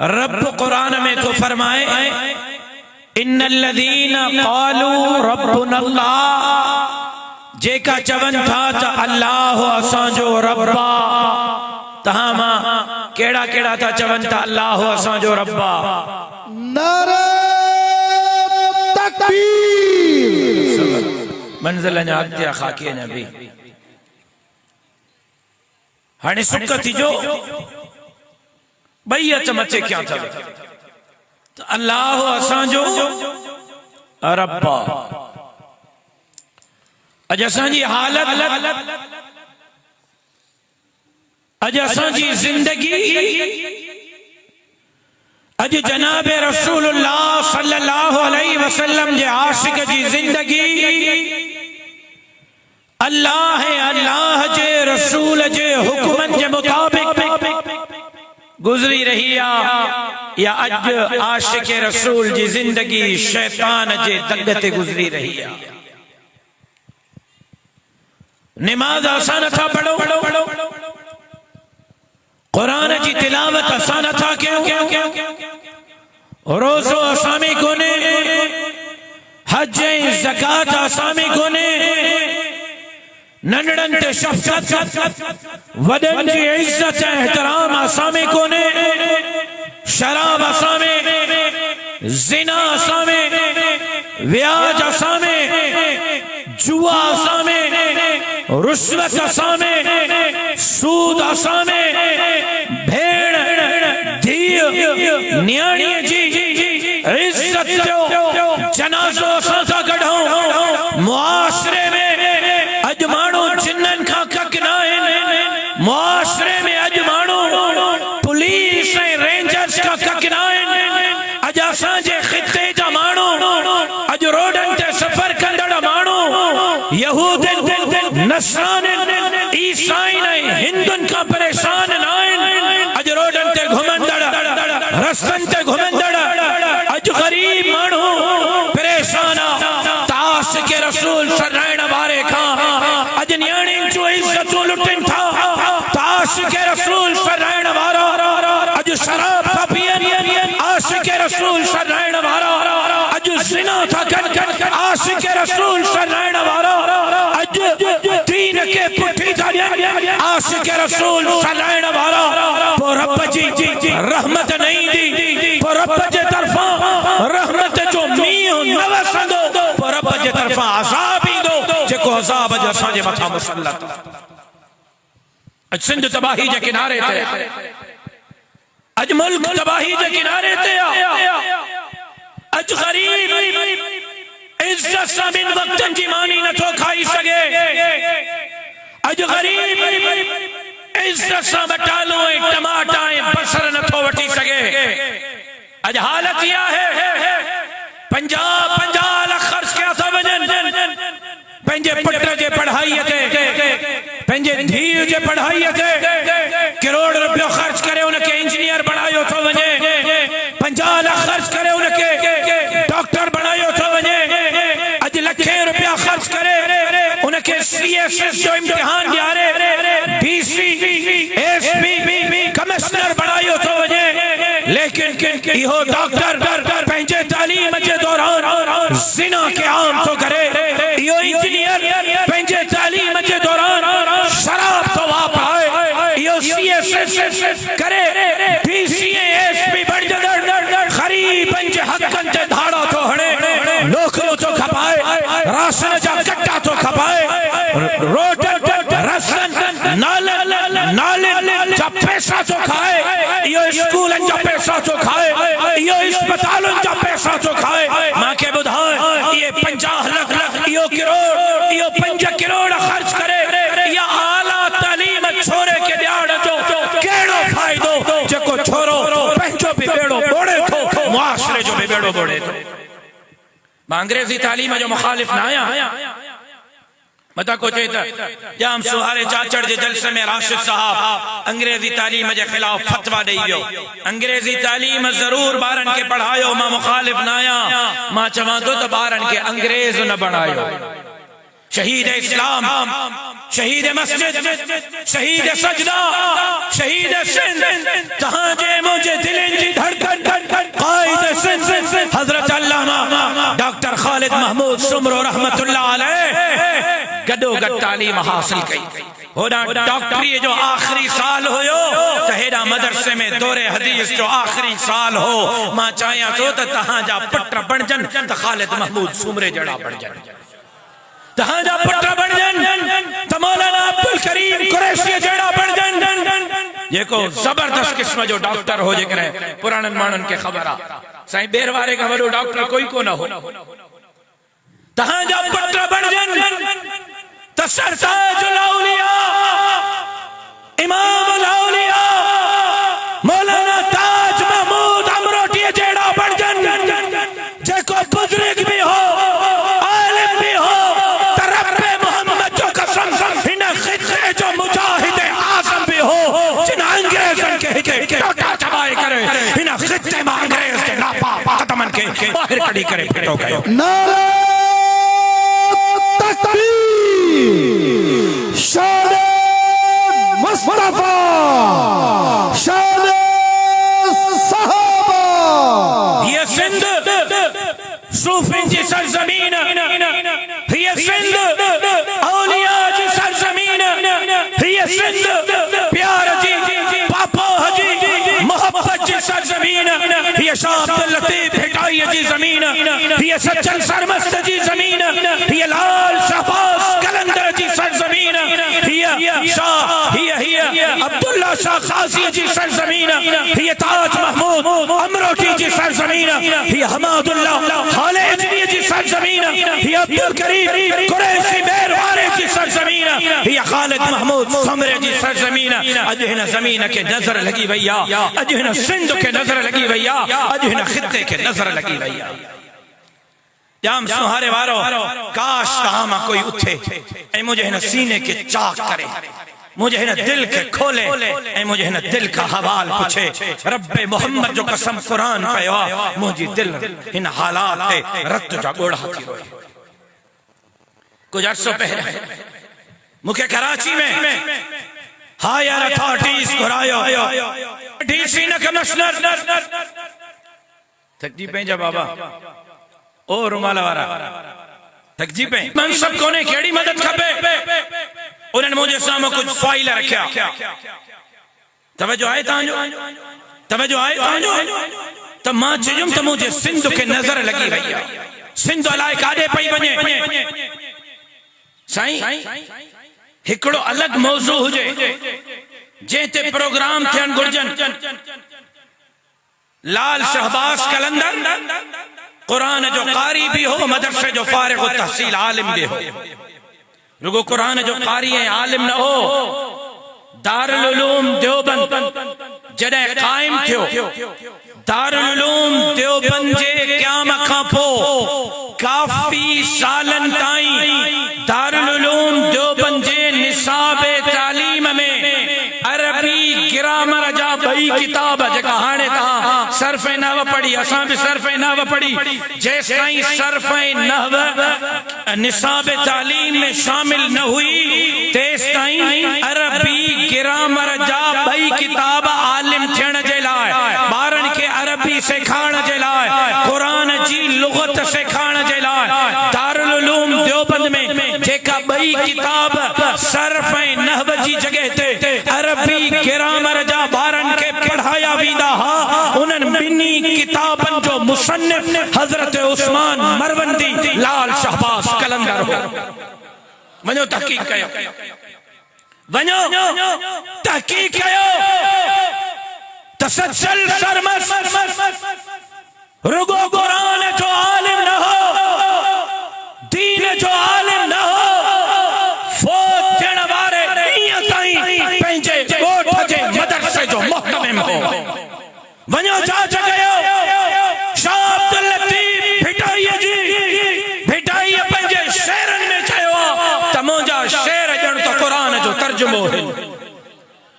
रब कुरान में तो फरमाए इन्नल्लज़ीना क़ालू रब्बुनल्लाह, जेका चवन था त अल्लाह असांजो रब्बा। तहां मां केड़ा केड़ा था चवन था अल्लाह असांजो रब्बा? नारे तकबीर। मंजिल अॻिते खाकी नबी हाणे सुख थी जो बई अच मचे क्या था तो अल्लाह असांजो रब्बा। अज असांजी हालत, अज असांजी जिंदगी, अज जनाब रसूलुल्लाह सल्लल्लाहु अलैहि वसल्लम जे आशिक जी जिंदगी अल्लाह अल्लाह जे रसूल जे हुक्मन जे मुताबिक गुजरी रही आ या अज आशिक रसूल जी जिंदगी शैतान जे दग ते गुजरी रही आ। नमाज असां नथा पढ़ो, कुरान जी तिलावत असां नथा कयूं, रोज़ो असां में कोने, हज ऐं ज़कात असां में कोने, नंढड़न ते शफ़क़त, वडन जी इज्जत ऐं एहतराम असां में कोने, शराब असां में, ज़िना असां में, व्याज असां में, जुआ असां में, रुश्वत असां में, सूद असां में, भेड़ धीअ न्याणी जी इज्जत जो जनाज़ो असां था कढूं। मुआशरे में अज माण्हू जिन्नन खां कक न आहिनि, मुआशरे में अज माण्हू पुलिस ऐं रेंजर्स खां कक न आहिनि। अज असांजे ख़िते जा माण्हू, अज रोडन ते सफ़र कंदड़ माण्हू यहूदन, नसरानिन, ईसाइन ऐं हिंदुन खां परेशान न आहिनि। अज रोडन ते घुमंदड़, रस्तन ते घुमंदड़ अज गरीब माण्हू परेशान आ। ताश के रसूल शरण वारे खां अज न्याणी जो इज्जतूं लुटन था। ताश के रसूल शरण वारा अज शराब था पियनि, आशिक रसूल शरण वारा अज ज़िना था कनि, आशिक रसूल शरण वारा अज दीन के पुठी था ॾियनि, आशिक रसूल शरण वारा पो रब जी रहमत नहीं दी, पो रब जे तरफां रहमत जो मींहुं न वसंदो, पो रब जे तरफां अज़ाब ईंदो जेको अज़ाब अज असांजे मथां मुसल्लत। अज सिंध तबाही जे किनारे ते, अज मुल्क तबाही जे किनारे ते आ। अज गरीब इज्जत सां ॿिन वक्तन जी मानी नथो खाई सघे। अज गरीब इज्जत सां बटालो ऐं टमाटा ऐं बसर नथो वठी सघे। अज हालत इहा है 50 लाख ख़र्च कया था वञनि पंहिंजे पुट जे पढ़ाईअ ते, पंहिंजे धीउ जे पढ़ाईअ ते, करोड़ रुपयो ख़र्च करे उनखे इंजीनियर बनायो थो वञे, 50 लाख ख़र्च करे उनखे डॉक्टर बनायो थो वञे। अज लखे रुपया ख़र्च करे उनखे CSS जो इम्तिहान ॾियारे BC SP कमिश्नर बनायो थो वञे। लेकिन इहो डॉक्टर पंहिंजे तालीम जे दौरान ज़िना के आम थो करे, इहो इंजीनियर पंहिंजे तालीम जे दौरान शराब थो वापराए, इहो CSS करे BC SP बणजंदड़ ग़रीबन जे हक़न ते धाड़ा थो हणे, नौकरियूं थो खपाए, राशन जा कट्टा थो खपाए, रोड रस्तन नाले जा पैसा थो खाए, इहो स्कूलन जा पैसा थो खाए, इहो अस्पतालन जा पैसा थो खाए। मांखे ॿुधाए इहे 50 लाख, इहो करोड़, इहो 5 करोड़ ख़र्च करे इहा आला तालीम छोरे के ॾियारण जो कहिड़ो फ़ाइदो जेको छोरो पंहिंजो बि बेड़ो ॿोड़े थो, मुआशरे जो बि बेड़ो ॿोड़े थो। मां अंग्रेज़ी तालीम जो मुखालिफ़ न आहियां, मता को चए जाम सुहारे चाचड़ जे जलसे में राशिद साहब अंग्रेजी तालीम जे खिलाफ फतवा ॾेई वियो। अंग्रेजी तालीम ज़रूर ॿारन के पढ़ायो, मां मुखालिफ़ न आहियां, मां चवां थो त ॿारन के अंग्रेज न बणायो। शहीद इस्लाम, शहीद मस्जिद, शहीद सजदा, शहीद सिंध, तहां जे मुंहिंजे दिलनि जी धड़कन खालिद महमूद सुमरो रहमतुल्लाह अलैह गडो गड तालीम हासिल कई। होना डॉक्टरी जो आखिरी साल होयो त हेडा मदरसे में दौरे हदीस जो आखिरी साल हो मां चाया तो तहां जा पुट बण जन त खालिद महमूद सुमरे जड़ा बण जन, तहां जा पुट बण जन त मौलाना अब्दुल करीम कुरैशी जड़ा बण जन जेको जबरदस्त किस्म जो डॉक्टर हो जेकरे पुराणन मानन के खबर आ साईं बेर वारे का वडो डॉक्टर कोई को न हो। तहां जा पुट बण जन त सरताजुल औलिया इमामुल औलिया मौलाना ताज महमूद अमरोटी जेड़ा बण जन जेको बुजुर्ग भी हो आलिम भी हो त रब्बे मोहम्मद जो कसम इन खित्ते जो मुजाहिद आजम भी हो जिन अंग्रेजन के हिते टोटा चबाए करे इन खित्ते में अंग्रेज के नापा कदमन के बाहर कड़ी करे फिटो गयो। नारे तकबीर शान मुस्तफा शान सहाबा। ये सिंध सूफी की सरजमीन, ये सिंध औलिया की सरजमीन, ये सिंध प्यार जी पापा जी मोहब्बत की सरजमीन, ये शाह अब्दुल लतीफ हिटाई की जमीन, ये सज्जन सरमस्त की जमीन, ये लाल शहबाज कलंदर की सरजमीन, ये शाह ये अब्दुल्ला शाह खाजी की सरजमीन, ये ताज महमूद अमरोटी की सरजमीन, ये हमादुल्ला खालिदी की सरजमीन, ये अब्दुल करीम कुरैशी बेरवारे की सरजमीन, ये खालिद महमूद सुमरे की सरजमीन। अज हिन जमीन के नजर लगी भैया, अज हिन सिंध के नजर लगी भैया, अज हिन खित्ते के नजर लगी भैया। जाम सुहारे वारो काश तहां कोई उठे ऐ मुझे हिन सीने के चाक करे, मुझे हिन दिल के खोले ऐ मुझे हिन दिल का हवाल पूछे। रब्बे मोहम्मद जो कसम कुरान पयो मुझी दिल हिन हालात ते रत जा गोड़ा थी रोए। कुछ अर्सो पहले मुखे कराची में हायर अथॉरिटीज घुरायो डीसी न कमिश्नर थकजी पंहिंजा बाबा ओ रुमाल वारा थकजी पे मनसब कोने केड़ी मदद खपे उन्हें मुझे सामने कुछ फाइल रखा। तवज्जो आए तांजो, तवज्जो आए तांजो त मां चयुम त मुझे सिंध के नजर लगी भैया, सिंध अलाए काडे पई वने साईं हिकड़ो अलग मौजू हुजे जेते प्रोग्राम थियन गुरजन। लाल शहबाज कलंदर कुरान जो कारी भी हो, मदरसे जो फारिग तहसील आलिम भी हो, रुगो कुरान जो कारी है आलिम न हो। दारुल उलूम देवबंद जडे कायम थियो, दारुल उलूम देवबंद जे क़याम खां पो काफी सालन ताईं दारुल उलूम देवबंद जे निसाब तालीम में अरबी ग्रामर जा बई किताब जेका हाणे तहां सर्फ नहव पढ़ी, असां भी सर्फ नहव पढ़ी, जेस ताईं सर्फ नहव निसाब तालीम में शामिल न हुई तेस ताईं अरबी ग्रामर जा बई किताब आलिम थियण जे लाइ, ॿारनि खे अरबी सेखारण जे लाइ, कुरान जी लुगत सेखारण जे लाइ दारुल उलूम देवबंद में जेका बई किताब सर्फ नहव जी जगह ते अरबी ग्रामर जा ॿारनि खे पढ़ाया वेंदा हा, उन्हनि ॿिन्ही किताबनि जो मुसन्निफ हज़रत उस्मान मरवंदी लाल शहबाज कलंदर हो। वञो तहकीक कयो, वञो तहकीक कयो। तसज्जुल सरमस रुगो कुरान जो आलिम न हो, दीन जो आलिम न हो, फौत थियण वारे ॾींहं ताईं पंहिंजे ॻोठ जे मदरसे जो मुहतमिम हो। वञो जांच कयो। शाह अब्दुल लतीफ भिटाईअ जी भिटाईअ पंहिंजे शेरनि में चयो त मुंहिंजा शेर ॼण त क़ुरान जो तर्जुमो आहिनि,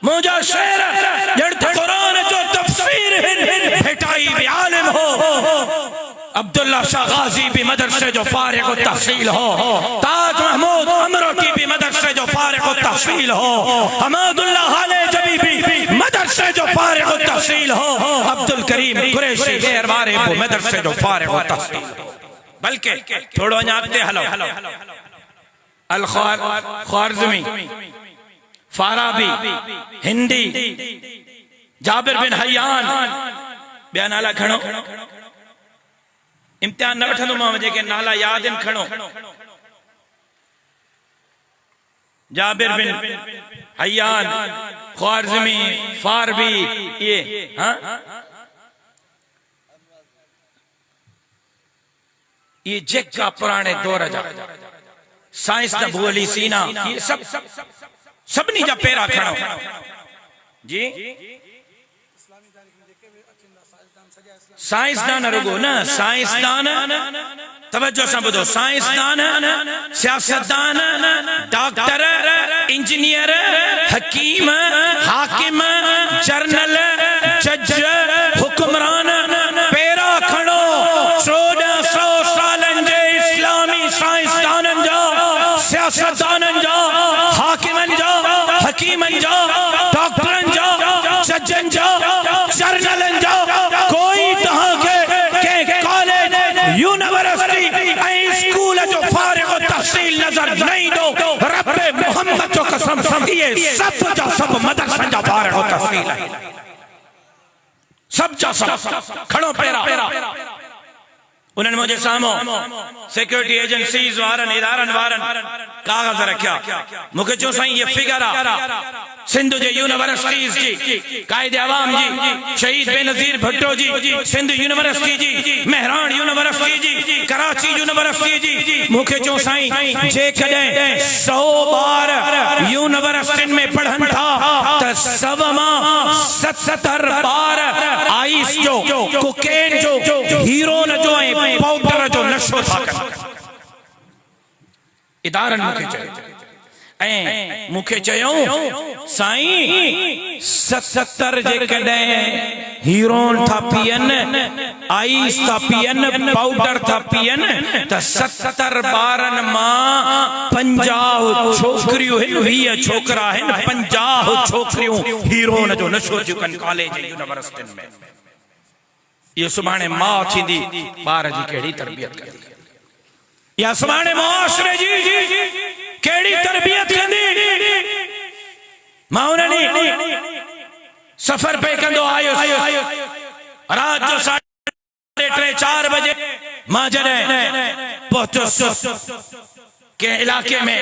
मुंहिंजा शेर ॼण त क़ुरान जो तफ़सीर आहिनि। भिटाई भी आलिम हो, अब्दुल्ला शाह गाजी भी मदरसे जो फारिग तहसील हो, ताज महमूद अमरोटी भी मदरसे जो फारिग तहसील हो, हमादुल्ला खालिदी भी मदरसे जो फारिग तहसील हो, अब्दुल करीम कुरैशी बेरवारे भी मदरसे जो फारिग तहसील हो। बल्कि थोड़ो अञा अॻिते हलो। अल ख्वारिज़मी, फाराबी, हिंदी, जाबिर बिन हयान, ॿिया नाला खणो। इम्तिहान न वठंदोमांव, जेके नाला यादि आहिनि खणो। जाबिर बिन हयान, ख्वारिज़मी, फारबी, ये हाँ ये जेका पुराने दौर जा साइंस द अबू अली सीना, ये सब सभिनी जा पेरा खणो जी। साइंसदान रुगो न, साइंसदान तवज्जो सां ॿुधो, साइंसदान, सियासतदान, डॉक्टर, इंजीनियर, हकीम, हाकिम, जर्नल, जज, हुक्मरान, पेरा खणो। 1400 सालनि जे इस्लामी साइंसदाननि जा, सियासतदाननि जा, हाकिमनि जा, हकीमनि जा, डॉक्टरनि जा, जजनि जा, जर्नलनि जा, कोई तहांखे के कॉलेज, यूनिवर्सिटी ऐं स्कूल जो फारिग तहसील नजर न ईंदो। रब्बे मोहम्मद जो कसम, इहे सब जा सब मदरसनि जा फारिग तहसील आहिनि, सब जा सब। खड़ो पेरा। उन्हनि मुंहिंजे साम्हूं सिक्योरिटी एजेंसीज़ वारनि, इदारनि वारनि कागज़ रखिया। मूंखे चयो साईं ये फिगर आहे सिंध जे यूनिवर्सिटीज़ जी, कायदे अवाम जी, शहीद बेनज़ीर भुट्टो जी, सिंध यूनिवर्सिटी जी, मेहरान यूनिवर्सिटी जी, कराची यूनिवर्सिटी जी। मूंखे चयो साईं जेकॾहिं 100 ॿार यूनिवर्सिटियुनि में पढ़नि था त 100 मां 70 ॿार आइस जो, कोकेन जो, हीरोइन जो ऐं पाउडर जो नशो था कनि। इदारनि मूंखे चयो ऐं मूंखे चयो साईं 70 जेकॾहिं हीरोइन था पीअनि, आइस था पीअनि, पाउडर था पीअनि त 70 ॿारनि मां 50 छोकिरियूं आहिनि, 20 छोकिरा आहिनि, 50 छोकिरियूं हीरोइन जो नशो थियूं कनि कॉलेज यूनिवर्सिटियुनि में। इहो सुभाणे माउ थींदी, ॿार जी कहिड़ी तरबियत कंदी, या सुभाणे मुआशरे जी कहिड़ी तरबियत कंदी। मां उन्हनि सफ़र पे कंदो आयो, रात जो 3:30-4 बजे मां जॾहिं पहुतो के इलाके में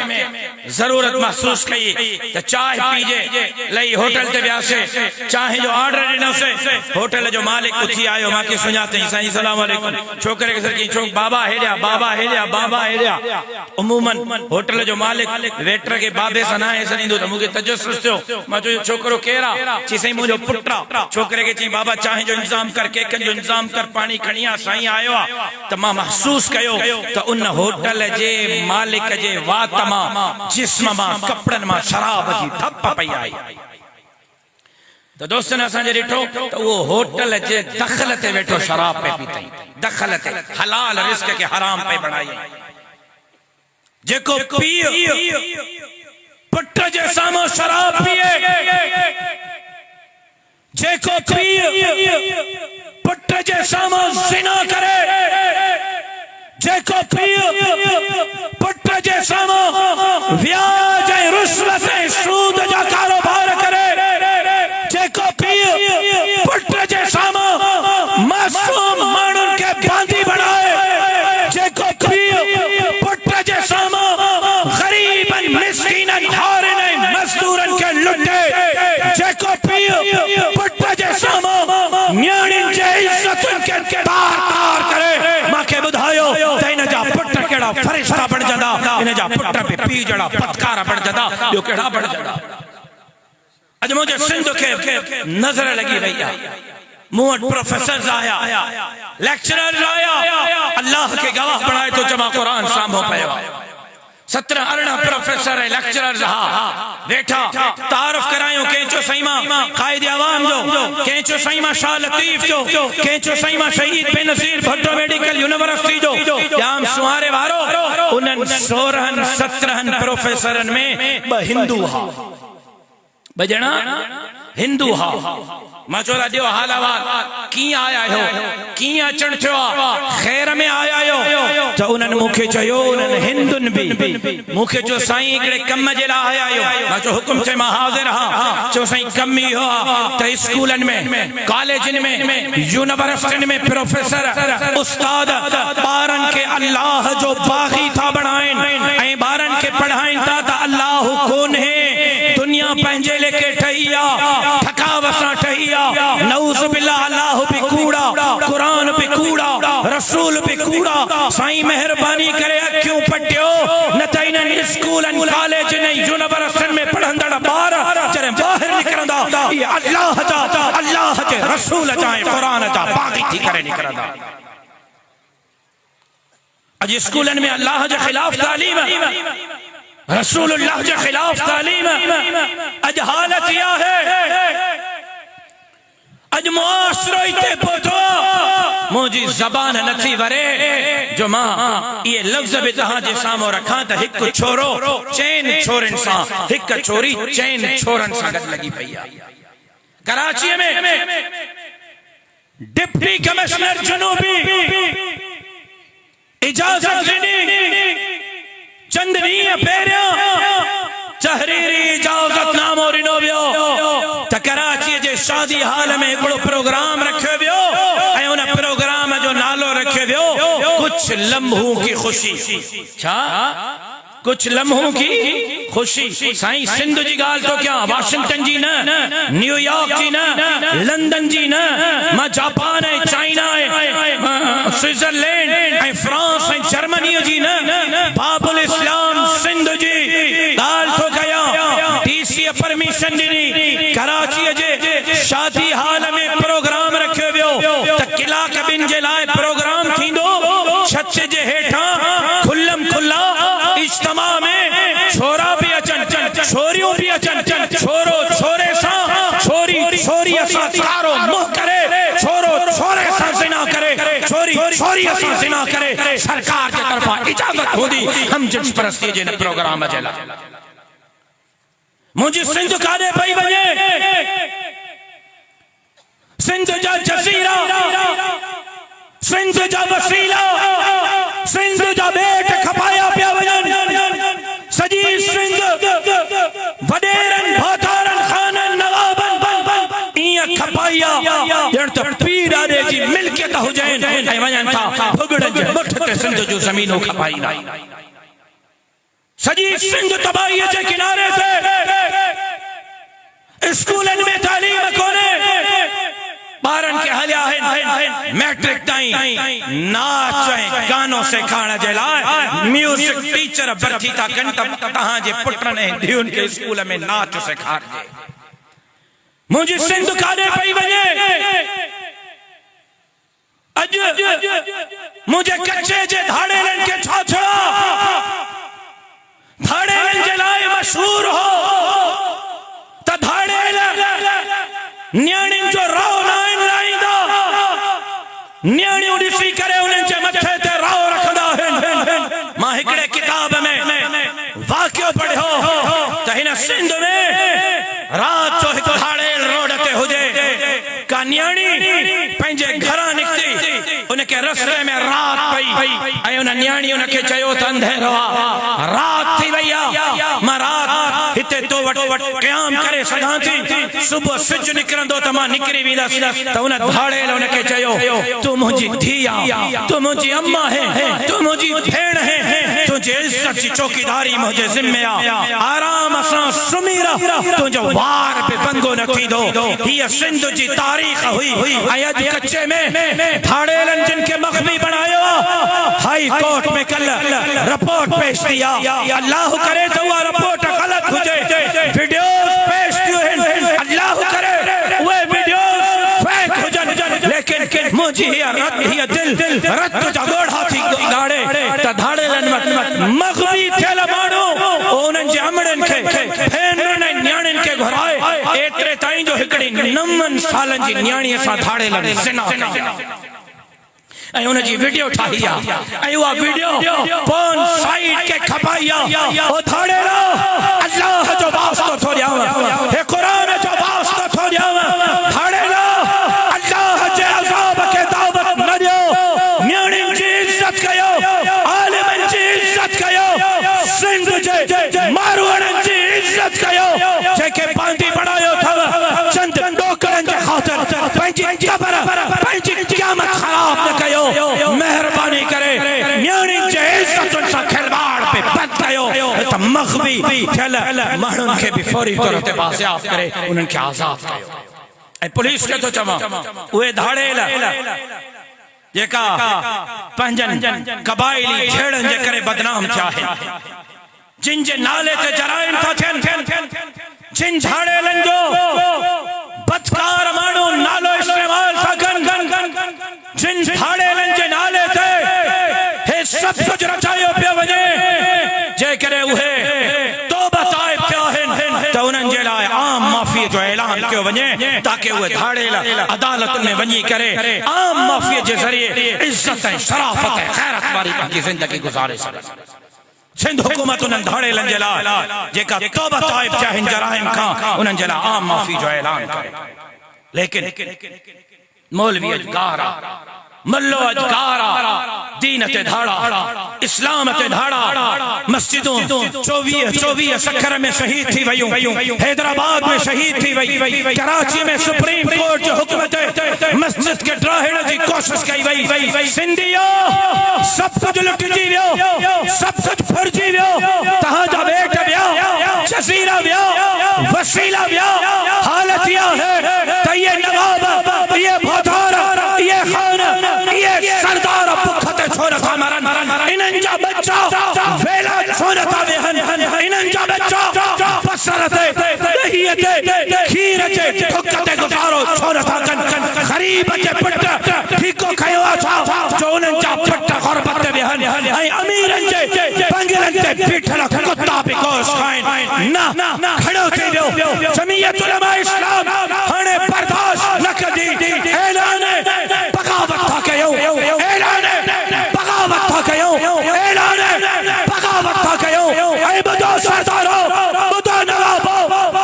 जरूरत महसूस कई तो चाय पीजे लई होटल ते वियासे, चाय जो ऑर्डर ॾिनोसे। होटल जो मालिक उथी आयो, मांखे सुञातई, साईं सलाम अलैकुम। छोकरे खे सॾी छोक बाबा हेॾिया, बाबा हेॾिया, बाबा हेॾिया। उमूमन होटल जो मालिक वेटर के बाबे सां नाहे सॾींदो त मूंखे तजस्सुस थियो। मां चयो छोकरो केरा? चई साईं मुंहिंजो पुटु आहे। छोकरे खे चई बाबा चाय जो इंतजाम कर, केकनि जो इंतजाम कर, पानी खणी आ, साईं आयो आहे। त मां महसूस कयो त उन होटल जे मालिक जे वात मां, जिस्म मां, कपड़न मां शराब जी धप पई आई। तो दोस्तन असांजे ॾिठो त उहो होटल जे दखल ते वेठो शराब पे पीतई, दखल ते हलाल रिस्क के हराम पे बणाई। जेको पीओ पुट जे साम्हूं शराब पिए, जेको पीओ पुट जे साम्हूं ज़िना करे, जेको पीओ पुट जे साम्हूं व्याज ऐं रुश्वत ऐं सूद जा कारोबार करे, जेको पीओ पुट जे साम्हूं मासूम माण्हुनि खे बांदी बणाए, जेको पीओ पुट जे साम्हूं ग़रीबनि, मिस्कीननि, हारिन ऐं मज़दूरनि खे लुटे, जेको पीओ पुट जे साम्हूं न्याणियुनि जे इज़तुनि खे तार-तार करे। मूंखे ॿुधायो त इन जा पुट कहिड़ा फरिश्ता बणजंदा, इन जा पुट बि पीउ जहिड़ा पतकार बणजंदा, ॿियो कहिड़ा बणजंदा। अॼु मुंहिंजे सिंध खे नज़र लॻी वई आहे। मूं वटि प्रोफेसर्स आया, लेक्चरर्स आया, अल्लाह खे गवाह बणाए थो चवां, क़ुरान साम्हूं पियो। 17-18 प्रोफेसर ऐं लेक्चरर्स हा वेठा, तारुफ करायूं। कंहिं चयो साईं मां कायदे अवाम जो, कंहिं चयो साईं मां शाह लतीफ़ जो, कंहिं चयो साईं मां शहीद बेनज़ीर भुट्टो मेडिकल यूनिवर्सिटी जो। जाम सुवारे वारो उन्हनि 16-17 प्रोफेसरनि में 2 हिंदू हा, 2 ॼणा हिंदू हा। मां चयो ॾियो हाल अहवाल, कीअं आया आहियो, कीअं अचणु थियो आहे, ख़ैर में आया आहियो? तो उन्हनि मूंखे चयो, उन्हनि हिंदुनि बि मूंखे चयो साईं हिकिड़े कम जे लाइ आया आहियो। मां चयो हुकुम चयो, मां हाज़िर हा। चयो साईं कम इहो आहे त स्कूलनि में, कॉलेजनि में, यूनिवर्सिटियुनि में प्रोफेसर उस्ताद ॿारनि खे अल्लाह जो बाग़ी था बणाइनि ऐं ॿारनि खे पढ़ाइनि था त अल्लाह कोन्हे, दुनिया पंहिंजे लेखे ठही आहे, ठकाव सां ठही आहे। नऊज़ बिल्लाह, अल्लाह बि कूड़ा, क़ुरान बि कूड़ा, रसूल बि कूड़ा। साईं महिरबानी करे अखियूं पटियो, न त इन्हनि स्कूलनि, कॉलेजनि, यूनिवर्सिटियुनि में पढ़ंदड़ ॿार जॾहिं ॿाहिरि निकिरंदा, इहे अल्लाह जे रसूल जा ऐं क़ुरान जा बाग़ी थी करे निकिरंदा। अॼु स्कूलनि में अल्लाह जे ख़िलाफ़ तालीम, रसूलुल्लाह जे ख़िलाफ़ तालीम। अॼु हालत इहा है, अॼु मुआशरो इते पहुतो, मुंहिंजी ज़बान नथी वरे जो मां इहे लफ़्ज़ बि तव्हांजे साम्हूं रखां त हिकु छोरो चइनि छोरनि सां, हिकु छोरी चइनि छोरनि सां गॾु लॻी पई आहे। कराचीअ में डिप्टी कमिश्नर जनूबी इजाज़त ॾिनी, चंद ॾींहं पहिरियों तहरीरी इजाज़तनामो ॾिनो वियो त कराचीअ जे शादी हाल में हिकिड़ो प्रोग्राम रखियो वियो ऐं उन प्रोग्राम जो नालो रखियो वियो कुछ लम्हों की खुशी। छा? कुछ लम्हों की खुशी। साईं सिंध जी ॻाल्हि तो क्या, वाशिंगटन जी न, न्यूयॉर्क जी न, लंदन जी न, मां जापान ऐं चाइना ऐं स्विट्जरलैंड ऐं फ्रांस ऐं जर्मनी जी न, बाबुल इस्लाम सिंध जी ॻाल्हि तो कयां। डीसी परमिशन ॾिनी, कराचीअ जे शादी हाल में प्रोग्राम रखियो वियो त कलाक ॿिनि जे लाइ प्रोग्राम थींदो, छत जे हेठां खुल्लम खुल्ला इज्तिमा में छोरा भी अचन, छोरियूं भी अचन, छोरो छोरे सां, छोरी छोरीअ सां तारो मुंह करे, छोरो छोरे सां ज़िना करे, छोरी छोरीअ सां ज़िना करे। सरकार जे तरफां इजाज़त हूंदी हम जिन्स परस्ती जे प्रोग्राम जे लाइ। मुंहिंजी सिंध काॾे पई वञे, सिंध जा जज़ीरा, सिंध जा वसीला, सिंध जा ॿेट खपाया पिया वञनि। सॼी सिंध वॾेरनि, भातारनि, खाननि, नवाबनि ईअं खपाई आहे ॼण त पीर ॾाॾे जी मिल्कियत हुजनि ऐं वञनि था भुॻड़नि जे मुठ ते सिंध जूं ज़मीनूं खपाईंदा। सॼी सिंध तबाहीअ जे किनारे ते, स्कूलनि में तालीम कोन्हे, ॿारनि खे हलिया आहिनि मैट्रिक ताईं नाच ऐं गानो सेखारण जे लाइ। म्यूज़िक टीचर भर्ती था कनि त तव्हांजे पुटनि ऐं धीउनि खे स्कूल में नाच सेखारिजे। मुंहिंजी सिंध काॾे पई वञे, अॼु मुंहिंजे कच्चे जे धाड़ेलनि खे छा थियो, धाड़ेलनि जे लाइ मशहूर हो त धाड़ेल न्याणियुनि जो राव न लाईंदा, न्याणियूं ॾिसी करे उन्हनि जे मथे ते राव रखंदा आहिनि। मां हिकिड़े किताब में वाक़ियो पढ़ियो त हिन सिंध में रात जो हिकु धाड़ेल रोड ते हुजे, का न्याणी पंहिंजे घरां निकिती, उनखे रस्ते में रात पई ऐं उन न्याणी उनखे चयो त अंधेरो आहे, रात थी वई आहे, मां रात हिते तो वटि क़याम करे सघां थी, सुबुह सिज निकिरंदो त मां निकिरी वेंदसि। त उन धाड़ेल उनखे चयो, तूं मुंहिंजी धीउ आहे, तूं मुंहिंजी अम्मा है, तूं मुंहिंजी भेण है, तुंहिंजी इज़त जी चौकीदारी मुंहिंजे ज़िम्मे आहे, आराम सां सुम्ही रह, तुंहिंजो वार बि वंगो न थींदो। हीअ सिंध जी तारीख़ हुई ऐं अॼु कच्चे में धाड़ेलनि जिन खे मख़फ़ी बनायो, हाई कोर्ट में कल रिपोर्ट पेश थी आहे। अल्लाह करे त उहा रिपोर्ट ग़लत हुजे, वीडियोस पेश थियूं आहिनि, अल्लाह करे उहे वीडियोस फेक हुजनि, लेकिन मुंहिंजी हीअ दिल रत जा ॻोढ़ा थी ॻाड़े त धाड़ेलनि वटि मग़फ़ी थियल माण्हू उन्हनि जे अमड़नि खे, भेनरुनि ऐं न्याणियुनि खे घुराए, एतिरे ताईं जो हिकिड़ी 9 सालनि जी न्याणीअ सां धाड़ेलनि ज़िना कई ऐं उनजी वीडियो ठाही आहे ऐं उहा वीडियो पोन साइट के खपाई आहे। ओ धाड़ेलो, अल्लाह जो वास्तो थो ॾियांव, हे क़ुरान जो वास्तो थो ॾियांव, धाड़ेलो अल्लाह जे अज़ाब खे दावत न ॾियो, न्याणियुनि जी इज़त कयो। पंहिंजी क़यामत ख़राब न कयो महिरबानी करे न्याणी जे इज़्ज़तुनि सां खिलवाड़ पे बंद कयो त मग़वी थियल माण्हुनि खे बि फौरी तौर ते बाज़ियाब करे उन्हनि खे आज़ाद कयो। ऐं पुलिस खे थो चवां उहे धाड़ेल जेका पंहिंजनि क़बाइली झेड़नि जे करे बदनाम थिया आहिनि जिन जे नाले ते जराइम था थियनि जिन झाड़ेलनि जो बदकार माण्हू नालो इस्तेमाल था कनि जिन झाड़ेलनि जे नाले ते हे सभु कुझु रचायो पियो वञे जेकॾहिं उहे तौबा ताइब थिया आहिनि त उन्हनि जे लाइ आम माफ़ी जो ऐलान कयो वञे ताकि उहे धाड़ेल अदालत में वञी करे आम माफ़ी जे ज़रिए इज़्ज़त ऐं शराफ़त ऐं ख़ैरत वारी पंहिंजी ज़िंदगी गुज़ारे सघनि। सिंध हुकूमत उन्हनि धाड़ेलनि जे लाइ जेका तौबा ताइब थिया आहिनि जराइम खां उन्हनि जे लाइ आम माफ़ी जो ऐलान करे। लेकिन मौलवी अजगारा मल्लो अजगारा दीन ते धाड़ा इस्लाम ते धाड़ा मस्जिदों 24 सखर में शहीद थी वयूं हैदराबाद में शहीद थी वई कराची में सुप्रीम कोर्ट जो हुक्म ते मस्जिद के ड्राहिण जी कोशिश कई वई सिंधियो सब कुछ लुटजी वियो सब कुछ फुरजी वियो तहां जा बेट विया जज़ीरा विया वसीला विया हालत यह है त ये नवाब ये भौतार ये खान ये सरदार भुखते छोड़ था मरन इन्हनि जा बच्चा वेला छोड़ था वेहन इन्हनि जा बच्चा बसरते दहीते खीर जे भुखते गुजारो छोड़ था कन गरीब जे पुट ठीको खयो था जो उन्हनि जा पुट गुरबत ते वेहन ऐं अमीरनि जे बंगलनि ते बीठल कुत्ता भी गोश्त खाइन ना खड़ो थी वियो जमीयत उलमा इस्लाम हाणे बर्दाश्त न कंदी ऐलान बगावत था कयो ऐलान बगावत था कयो ऐलान बगावत था कयो ऐ बुधो सरदारो बुधो नवाबो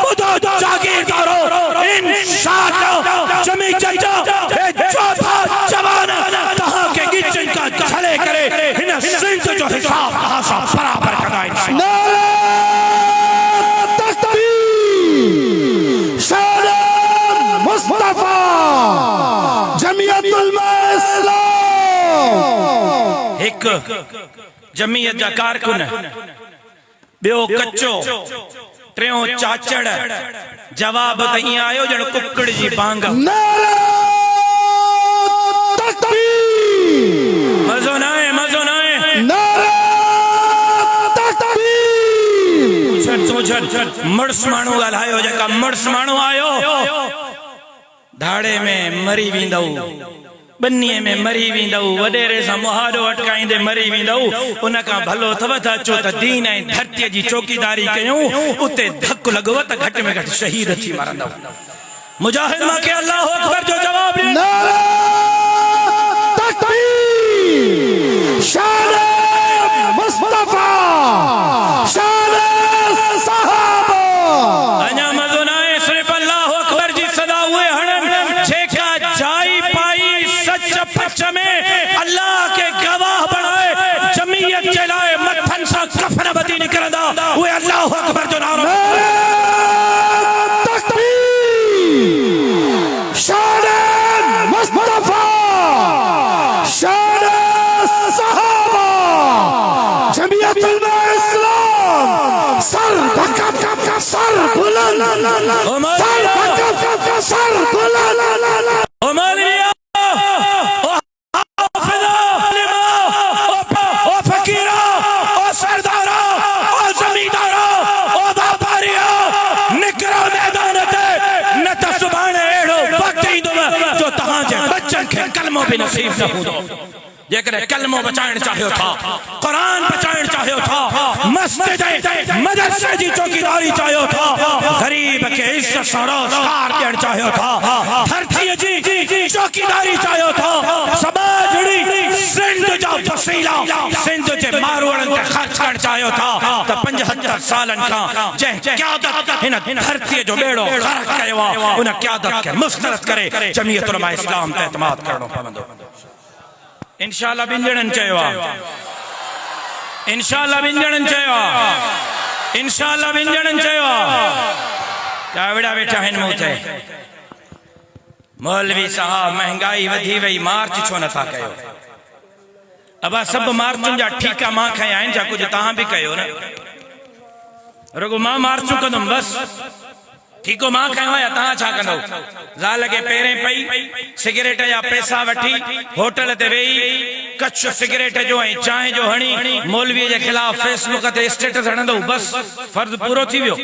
बुधो जागीरदारो इंशाअल्लाह जमी चचा ए चौथा जवान तहां के गिचन का छले करे हिन सिंध जो हिसाब हासा बराबर कदा इंशाअल्लाह। मुस्तफा जमीयत उलमा इस्लाम एक जमीयत जा कारकुन बियो कच्चो टियों चाचड़ जवाब त ईअं आयो ॼण कुकड़ जी बांग नारा तकबीर मज़ो न आहे नारा तकबीर मर्स माण्हू ॻाल्हायो जेका मर्स माण्हू आयो धाड़े में मरी वेंदव बन्नीअ में मरी वेंदव वॾेरे सां मुहारो अटकाईंदे मरी वेंदव उन खां भलो अथव त अचो त दीन ऐं धरतीअ जी चौकीदारी कयूं उते धक लॻव त घटि में घटि शहीद थी मरंदव। मुजाहिद मूंखे अल्लाहु अकबर जो जवाब ॾियो। नारा तकबीर शान मुस्तफा शान सहाबा अञा मज़ो न आहे सिर्फ़ अल्लाहु अकबर जी सदा उहे हणनि जेका जाई पाई सच पच में अल्लाह के गवाह बनाए जमीयत जे लाइ मथनि सां कफन बदी निकिरंदा उहे अल्लाहु अकबर जो नारो शान मुस्तफा शान सहाबा जमीयत उलमा इस्लाम सर धक्का सर बुलंद सर धक्का सर बुलंद ओ मौलविया ओ हाफिज़ा ओ फकीरा ओ सरदारा ओ जमींदारा ओ व्यापारिया निकरो मैदान ते न त सुभाणे अहिड़ो वक़्तु ईंदो जो तव्हां जे बच्चनि खे कलमो बि नसीब न हूंदो। जेकॾहिं कलमो बचाइण चाहियो था क़ुरान बचाइण चाहियो था मस्जिद मदरसे जी चौकीदारी चाहियो था गरीब के इज्जत सां रोज़गार ॾियण चाहियो था धरतीअ जी चौकीदारी चाहियो था समाजड़ी सिंध जा वसीला सिंध जे मारवड़नि ते ख़र्च करण चाहियो था त 75 सालनि खां जंहिं क़यादत हिन धरतीअ जो बेड़ो ग़र्क़ कयो आहे उन क़यादत खे मुस्तरद करे जमीयत उलमा इस्लाम ते एतमाद करणो पवंदो। इंशाअल्लाह बिंजणन चयो इंशाअल्लाह बिंजणन चयो इंशाअल्लाह बिंजणन चयो चावड़ा वेठा आहिनि मूं ते मौलवी साहब महंगाई वधी वई, मार्च छो नथा कयो? अबा सब मार्चुनि जा ठीका मां खया आहिनि, जा कुछ तहां भी कयो न? रुगो मां मार्चू कंदुमि बस, ठीको मां खयो या तहां छा कंदो? ज़ाल खे पहिरें पई सिगरेट जा पैसा वठी होटल ते वेही कच्छ सिगरेट जो ऐं चांहि जो हणी मौलवीअ जे ख़िलाफ़ फेसबुक ते स्टेटस हणंदो, बस फर्ज़ पूरो थी वियो।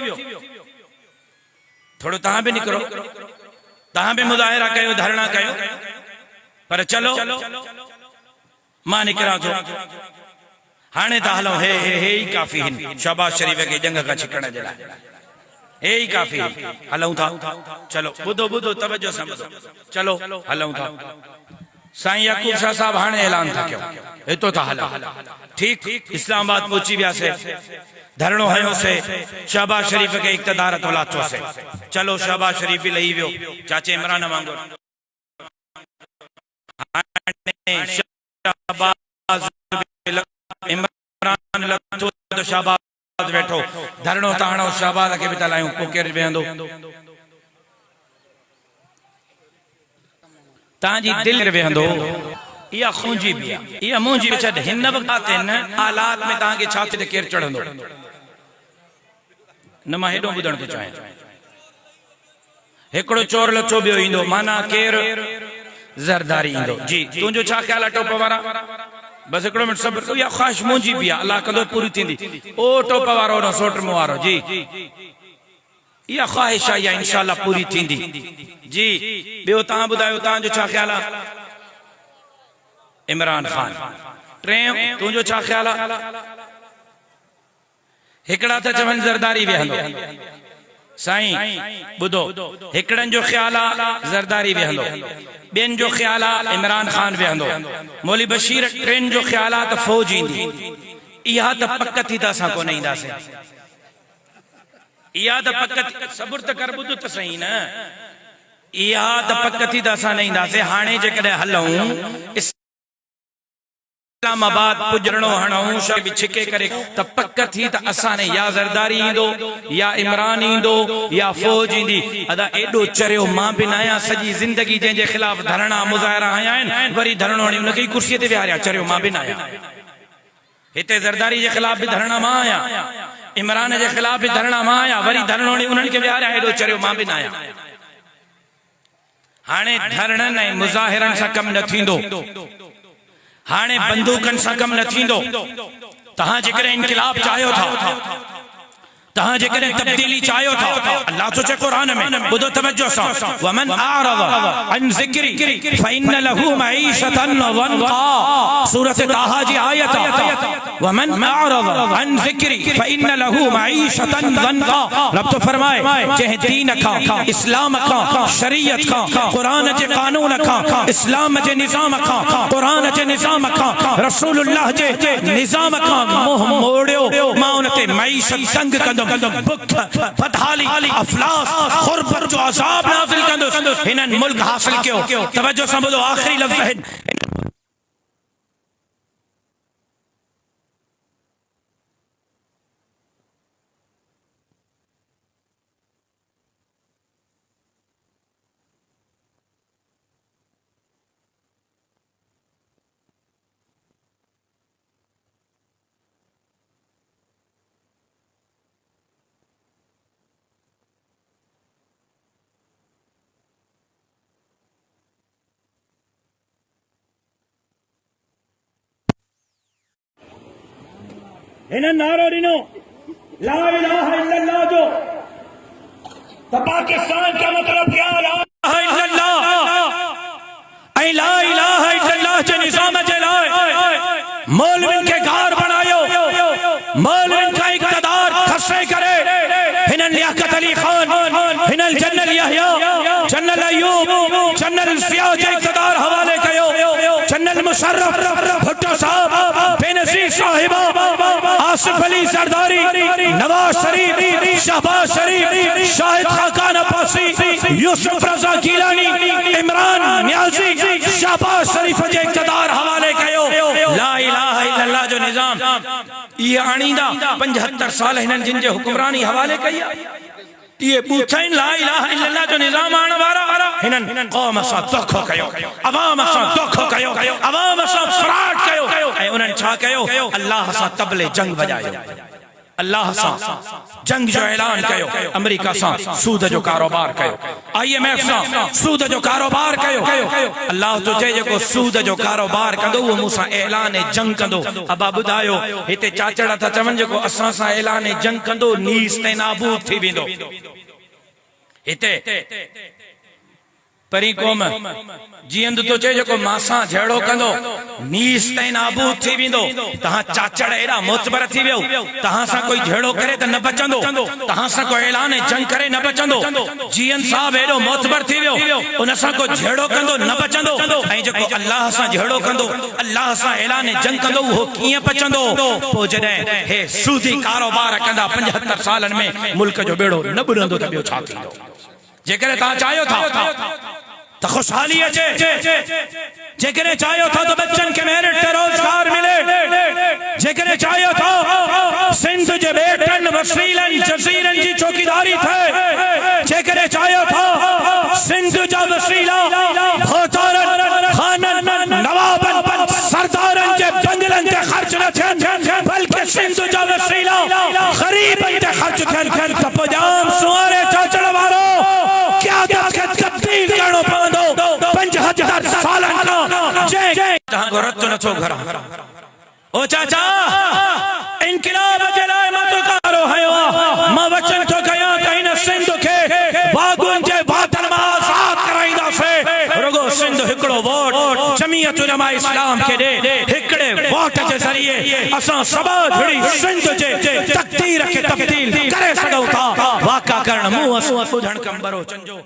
थोड़ो तहां भी निकिरो, तहां भी मुज़ाहिरा कयो, धरना कयो, पर चलो मां निकिरां थो। हाणे त हलो, हे ई काफ़ी आहिनि शहबाज़ शरीफ़ खे जंग खां छिकण जे लाइ, हे ई काफ़ी हलूं था। चलो ॿुधो ॿुधो तवज्जो सां ॿुधो, चलो हलूं था। साईं याकूब शाह साहब हाणे ऐलान था कयो, हितो था हलूं, ठीक इस्लामाबाद पहुची वियासीं, धरणो हयोसीं, शहबाज़ शरीफ़ खे इक़्तिदार तो लाथोसीं। चलो शहबाज़ शरीफ़ भी लही वियो चाचे इमरान वांगुरु। इमरान लथो तो शहबाज़ वेठो, धरणो ताणो शहबाज़ खे बि तलायूं, पोइ केरु वेहंदो? तव्हांजी दिलि वेहंदो, इहा खूंजी बि आहे, इहा मुंहिंजी बि छॾ। हिन वक़्त हालात में तव्हांखे छा थिए, केरु चढ़ंदो? न मां हेॾो ॿुधण थो चाहियां। हिकिड़ो चोर लथो ॿियो ईंदो, माना केरु? ज़रदारी ईंदो। जी तुंहिंजो छा ख़्यालु आहे टोप वारा? बस हिकिड़ो मिनट सब्र, इहा ख़्वाहिश मुंहिंजी बि आहे, अलाह कंदो पूरी थींदी। ओ टोप वारो न सोट मुंहुं वारो, जी इहा ख़्वाहिश आहे, इहा इंशाअल्लाह पूरी थींदी। जी ॿियो तव्हां ॿुधायो, तव्हांजो छा ख़्यालु आहे? इमरान खान। टियों तुंहिंजो छा ख़्यालु आहे? हिकिड़ा त चवनि ज़रदारी वेहंदो। साईं ॿुधो, हिकिड़नि जो ख़्यालु आहे ज़रदारी वेहंदो, ॿियनि जो ख़्यालु आहे इमरान खान वेहंदो, मौली बशीर टिनि जो ख़्यालु आहे त फ़ौज ईंदी। इहा त पक थी त असां कोन ईंदासीं, इहा त पक, सबुर त कर, ॿुध त सही न, इहा त पक थी त असां न ईंदासीं। हाणे जेकॾहिं हलूं इस्लामाबाद पुजरणो हणूं शब छिके करे त पक थी त असां ने या ज़रदारी ईंदो, या इमरान ईंदो, या फ़ौज ईंदी। अदा एॾो चरियो मां बि न आहियां, सॼी ज़िंदगी जंहिंजे ख़िलाफ़ धरणा मुज़ाहिरा हया आहिनि, वरी धरणो हणी उनखे कुर्सीअ ते विहारिया, चरियो मां बि न आहियां। हिते ज़रदारी जे ख़िलाफ़ बि धरणा मां आहियां, इमरान जे ख़िलाफ़ बि धरणा मां आहियां, वरी धरणो हणी उन्हनि खे विहारिया, एॾो चरियो मां बि न आहियां। हाणे धरणनि ऐं मुज़ाहिरनि सां कमु न थींदो, हाणे बंदूकनि सां कमु न थींदो। तव्हां जेकॾहिं इनक़िलाब चाहियो था, तहां जेकॾहिं तब्दीली चाहियो था, अल्लाह तो चए कुरान में, ॿुधो तवज्जो सां, वमन आरद अन ज़िक्री फइन लहू मईशतन वनका, सूरत ताहा जी आयत, वमन आरद अन ज़िक्री फइन लहू मईशतन वनका। रब तो फरमाए, जंहिं दीन खां, इस्लाम खां, शरीयत खां, कुरान जे कानून खां, इस्लाम जे निज़ाम खां, कुरान जे निज़ाम खां, रसूलुल्लाह जे निज़ाम खां मुंह मोड़ियो, मां उन ते मईशत तंग कंदो, बुख, बदहाली, अफलास, खुरबत जो अज़ाब नाज़िल कंदो। हिनन मुल्क हासिल कयो। तवज्जो सां ॿुधो, आखिरी लफ़्ज़ है, हिनन नारो ॾिनो ला इलाहा इल्लल्लाह जो, तो पाकिस्तान का मतलब क्या? ला इलाहा इल्लल्लाह ऐं ला इलाहा इल्लल्लाह जे निज़ाम जे लाइ मौलविन के गार बनायो, मौलविन का इक़्तिदार खसे करे। हिनन लियाकत अली खान, हिनन general Yahya, general Ayub, general Zia जे इक़्तिदार हवाले कयो, जनरल मुशर्रफ भुट्टो साहब, बेनज़ीर साहिबा, आसिफ अली जरदारी, नवाज शरीफ, शहबाज शरीफ, शाहिद खाकान अब्बासी, यूसुफ रज़ा गिलानी, इमरान नियाज़ी, शहबाज शरीफ जे इक़्तिदार हवाले कयो। ला इलाहा इल्लल्लाह जो निज़ाम ये आणींदा 75 साल हिनन जिन जे हुक्मरानी हवाले कई, ये पूछाइन ला इलाहा इल्लल्लाह जो निजाम आने वाला हिनन कौम सा दुख कयो अवाम सा दुख कयो अवाम सा फ्रॉड कयो ऐं उन्हनि छा कयो अल्लाह सा तबले जंग वजायो अल्लाह सा जंग जो ऐलान कयो अमेरिका सा सूद जो कारोबार कयो IMF सा सूद जो कारोबार कयो अल्लाह तो चए जेको सूद जो कारोबार कंदो वो मूंसा ऐलान जंग कंदो अबा ॿुधायो हिते चाचड़ा था चवनि जेको असां सां ऐलान जंग कंदो नीस ते नाबूद थी वेंदो हिते परी क़ौम जीअं तो चए जेको मासां जहिड़ो कंदो नीस ताईं नाबूद थी वेंदो तहां चाचड़ एॾा मोतबर थी वियो तहां सां कोई जहिड़ो करे त न बचंदो तहां सां कोई ऐलान जंग करे न बचंदो जीअं साहब एॾो मोतबर थी वियो उन सां कोई जहिड़ो कंदो न बचंदो ऐं जेको अल्लाह सां जहिड़ो कंदो अल्लाह सां ऐलान जंग कंदो उहो कीअं बचंदो पोइ जॾहिं हे सूदी कारोबार कंदा 75 सालनि में मुल्क जो बेड़ो न ॿुॾंदो त ॿियो छा थींदो जेकॾहिं तव्हां चाहियो था तो खुशहाली अचे जेकॾहिं चाहियो था तो बच्चन के मेरिट ते रोजगार मिले जेकॾहिं चाहियो था सिंध जे बेटन वसीलन जज़ीरन जी चौकीदारी थे जेकॾहिं चाहियो था सिंध जा वसीला भोतारन खानन नवाबन सरदारन जे बंगलन ते खर्च न थियन बल्कि सिंध जा वसीला गरीबन ते खर्च थियन त पजाम सुवारे चाचड़ वारो क्या तब्दील करणो पवंदो 75 सालनि खां जंहिं तव्हां को रत नथो घरा ओ चाचा इनकलाब जे लाइ मां तोकारो हयो मां वचन थो कयां त हिन सिंध खे बागुनि जे वादन मां आज़ाद कराईंदासीं रुगो सिंध हिकिड़ो वोट जमीयत उलमा इस्लाम खे ॾे हिकिड़े वोट जे ज़रिए असां सभा जुड़ी सिंध जे तक़दीर खे तब्दील करे सघूं था वाक़ा करण मूं ॿुधण कंबरो चंजो